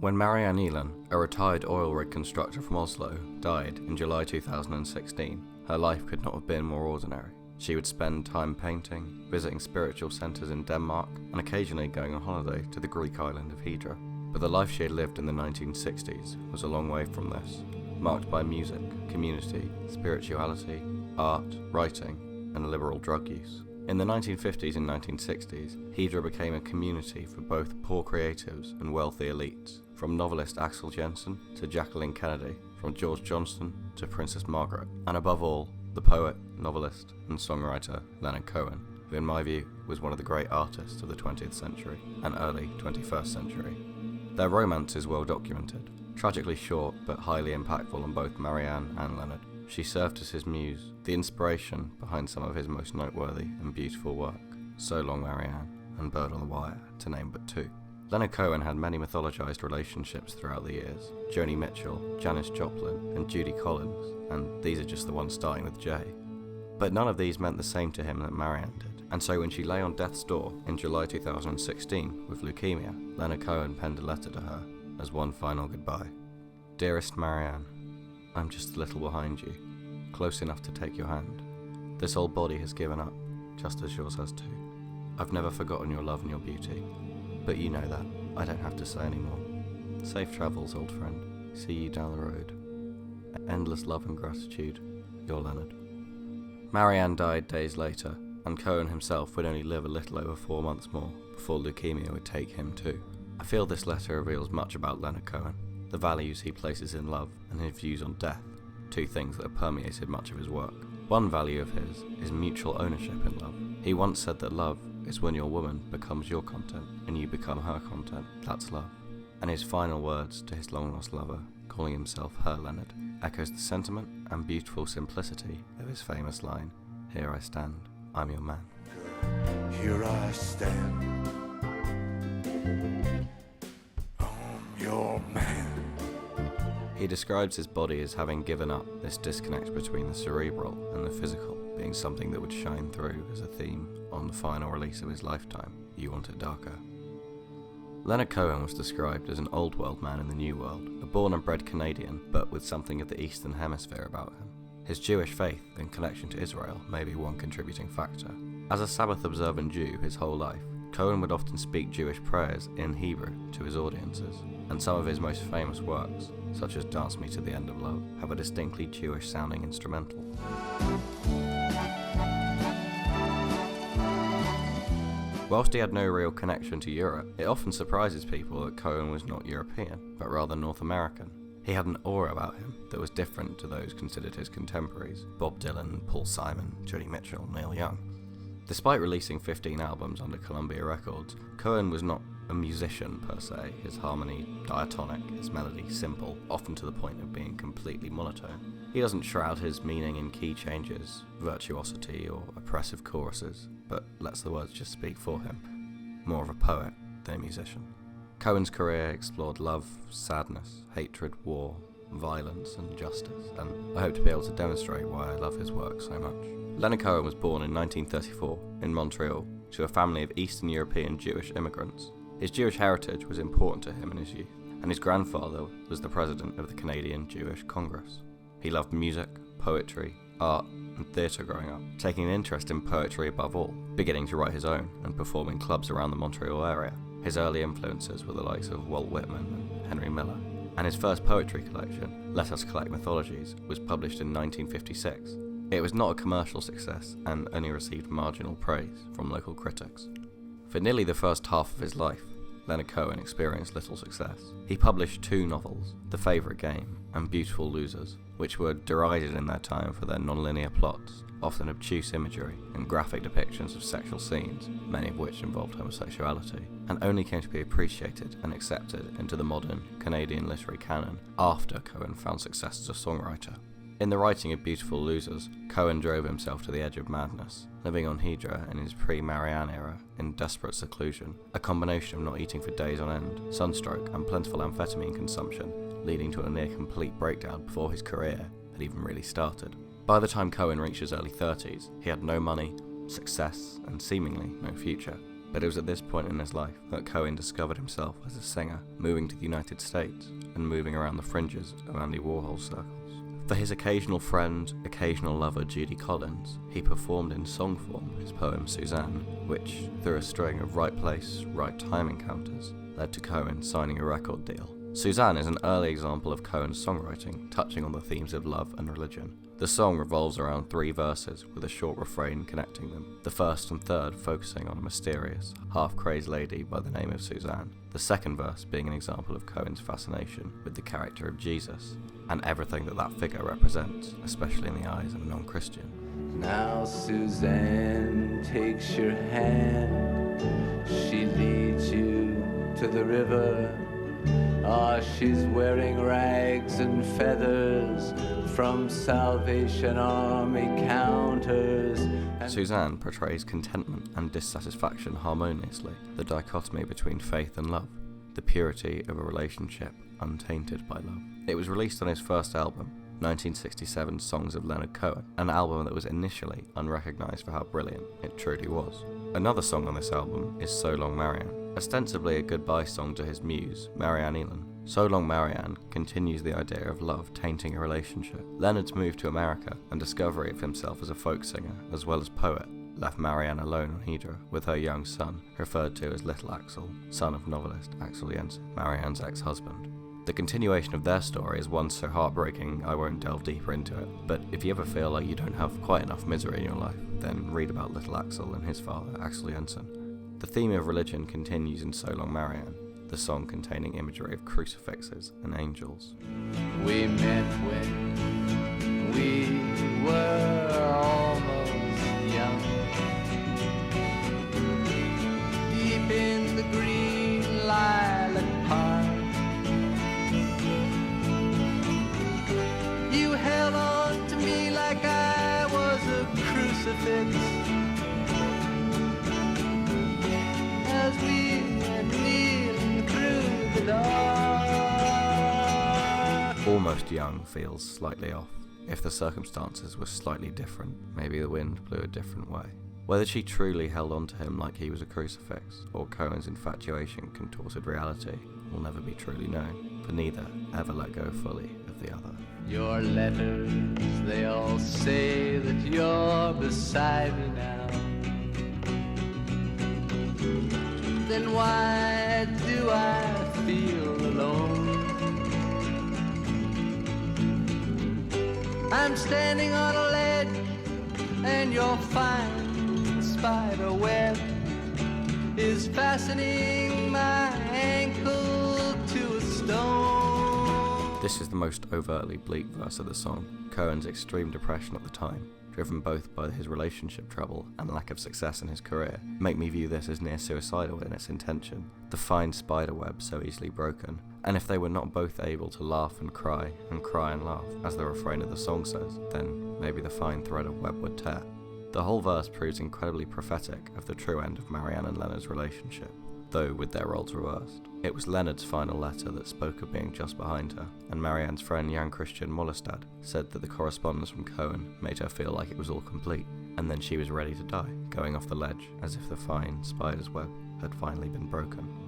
When Marianne, a retired oil rig constructor from Oslo, died in July 2016, her life could not have been more ordinary. She would spend time painting, visiting spiritual centres in Denmark, and occasionally going on holiday to the Greek island of Hydra. But the life she had lived in the 1960s was a long way from this, marked by music, community, spirituality, art, writing, and liberal drug use. In the 1950s and 1960s, Hydra became a community for both poor creatives and wealthy elites, from novelist Axel Jensen to Jacqueline Kennedy, from George Johnston to Princess Margaret, and above all, the poet, novelist, and songwriter Leonard Cohen, who in my view was one of the great artists of the 20th century and early 21st century. Their romance is well documented, tragically short but highly impactful on both Marianne and Leonard. She served as his muse, the inspiration behind some of his most noteworthy and beautiful work, So Long Marianne and Bird on the Wire, to name but two. Leonard Cohen had many mythologized relationships throughout the years: Joni Mitchell, Janis Joplin, and Judy Collins, and these are just the ones starting with J. But none of these meant the same to him that Marianne did, and so when she lay on death's door in July 2016 with leukemia, Leonard Cohen penned a letter to her as one final goodbye. Dearest Marianne, I'm just a little behind you, close enough to take your hand. This old body has given up, just as yours has too. I've never forgotten your love and your beauty, but you know that, I don't have to say anymore. Safe travels, old friend. See you down the road. Endless love and gratitude, your Leonard. Marianne died days later, and Cohen himself would only live a little over 4 months more before leukemia would take him too. I feel this letter reveals much about Leonard Cohen, the values he places in love and his views on death, two things that have permeated much of his work. One value of his is mutual ownership in love. He once said that love is when your woman becomes your content and you become her content. That's love. And his final words to his long-lost lover, calling himself her Leonard, echoes the sentiment and beautiful simplicity of his famous line, "Here I stand, I'm your man." Here I stand, I'm your man. He describes his body as having given up, this disconnect between the cerebral and the physical being something that would shine through as a theme on the final release of his lifetime, You Want It Darker. Leonard Cohen was described as an old world man in the new world, a born and bred Canadian, but with something of the Eastern Hemisphere about him. His Jewish faith and connection to Israel may be one contributing factor. As a Sabbath-observant Jew his whole life, Cohen would often speak Jewish prayers in Hebrew to his audiences, and some of his most famous works, such as Dance Me to the End of Love, have a distinctly Jewish-sounding instrumental. Whilst he had no real connection to Europe, it often surprises people that Cohen was not European, but rather North American. He had an aura about him that was different to those considered his contemporaries: Bob Dylan, Paul Simon, Joni Mitchell, Neil Young. Despite releasing 15 albums under Columbia Records, Cohen was not a musician per se, his harmony diatonic, his melody simple, often to the point of being completely monotone. He doesn't shroud his meaning in key changes, virtuosity, or oppressive choruses, but lets the words just speak for him. More of a poet than a musician. Cohen's career explored love, sadness, hatred, war, violence, and justice, and I hope to be able to demonstrate why I love his work so much. Leonard Cohen was born in 1934 in Montreal to a family of Eastern European Jewish immigrants. His Jewish heritage was important to him in his youth, and his grandfather was the president of the Canadian Jewish Congress. He loved music, poetry, art, and theatre growing up, taking an interest in poetry above all, beginning to write his own and perform in clubs around the Montreal area. His early influences were the likes of Walt Whitman and Henry Miller, and his first poetry collection, Let Us Collect Mythologies, was published in 1956. It was not a commercial success and only received marginal praise from local critics. For nearly the first half of his life, Leonard Cohen experienced little success. He published 2 novels, The Favourite Game and Beautiful Losers, which were derided in their time for their non-linear plots, often obtuse imagery and graphic depictions of sexual scenes, many of which involved homosexuality, and only came to be appreciated and accepted into the modern Canadian literary canon after Cohen found success as a songwriter. In the writing of Beautiful Losers, Cohen drove himself to the edge of madness, living on Hydra in his pre-Marianne era in desperate seclusion, a combination of not eating for days on end, sunstroke, and plentiful amphetamine consumption, leading to a near-complete breakdown before his career had even really started. By the time Cohen reached his early 30s, he had no money, success, and seemingly no future. But it was at this point in his life that Cohen discovered himself as a singer, moving to the United States and moving around the fringes of Andy Warhol circles. For his occasional friend, occasional lover Judy Collins, he performed in song form his poem Suzanne, which, through a string of right place, right time encounters, led to Cohen signing a record deal. Suzanne is an early example of Cohen's songwriting, touching on the themes of love and religion. The song revolves around 3 verses with a short refrain connecting them, the first and third focusing on a mysterious, half-crazed lady by the name of Suzanne, the second verse being an example of Cohen's fascination with the character of Jesus, and everything that figure represents, especially in the eyes of a non-Christian. Now Suzanne takes your hand, she leads you to the river. She's wearing rags and feathers from Salvation Army counters. Suzanne portrays contentment and dissatisfaction harmoniously, the dichotomy between faith and love, the purity of a relationship untainted by love. It was released on his first album, 1967's Songs of Leonard Cohen, an album that was initially unrecognised for how brilliant it truly was. Another song on this album is So Long Marianne, ostensibly a goodbye song to his muse, Marianne. So Long Marianne continues the idea of love tainting a relationship. Leonard's move to America and discovery of himself as a folk singer, as well as poet, left Marianne alone on Hydra with her young son, referred to as Little Axel, son of novelist Axel Jensen, Marianne's ex-husband. The continuation of their story is one so heartbreaking I won't delve deeper into it, but if you ever feel like you don't have quite enough misery in your life, then read about Little Axel and his father, Axel Jensen. The theme of religion continues in So Long Marianne, the song containing imagery of crucifixes and angels. We met when we were almost young, deep in the green lilac park. You held on to me like I was a crucifix as we were kneeling through the dark. Almost young feels slightly off. If the circumstances were slightly different, maybe the wind blew a different way. Whether she truly held on to him like he was a crucifix, or Cohen's infatuation contorted reality, will never be truly known, for neither ever let go fully of the other. Your letters, they all say that you're beside me now. Then why do I feel alone? I'm standing on a ledge and your fine spider web is fastening my ankle to a stone. This is the most overtly bleak verse of the song. Cohen's extreme depression at the time, driven both by his relationship trouble and lack of success in his career, make me view this as near suicidal in its intention, the fine spider web so easily broken. And if they were not both able to laugh and cry and laugh, as the refrain of the song says, then maybe the fine thread of web would tear. The whole verse proves incredibly prophetic of the true end of Marianne and Leonard's relationship, though with their roles reversed. It was Leonard's final letter that spoke of being just behind her, and Marianne's friend Jan Christian Mollestad said that the correspondence from Cohen made her feel like it was all complete, and then she was ready to die, going off the ledge as if the fine spider's web had finally been broken.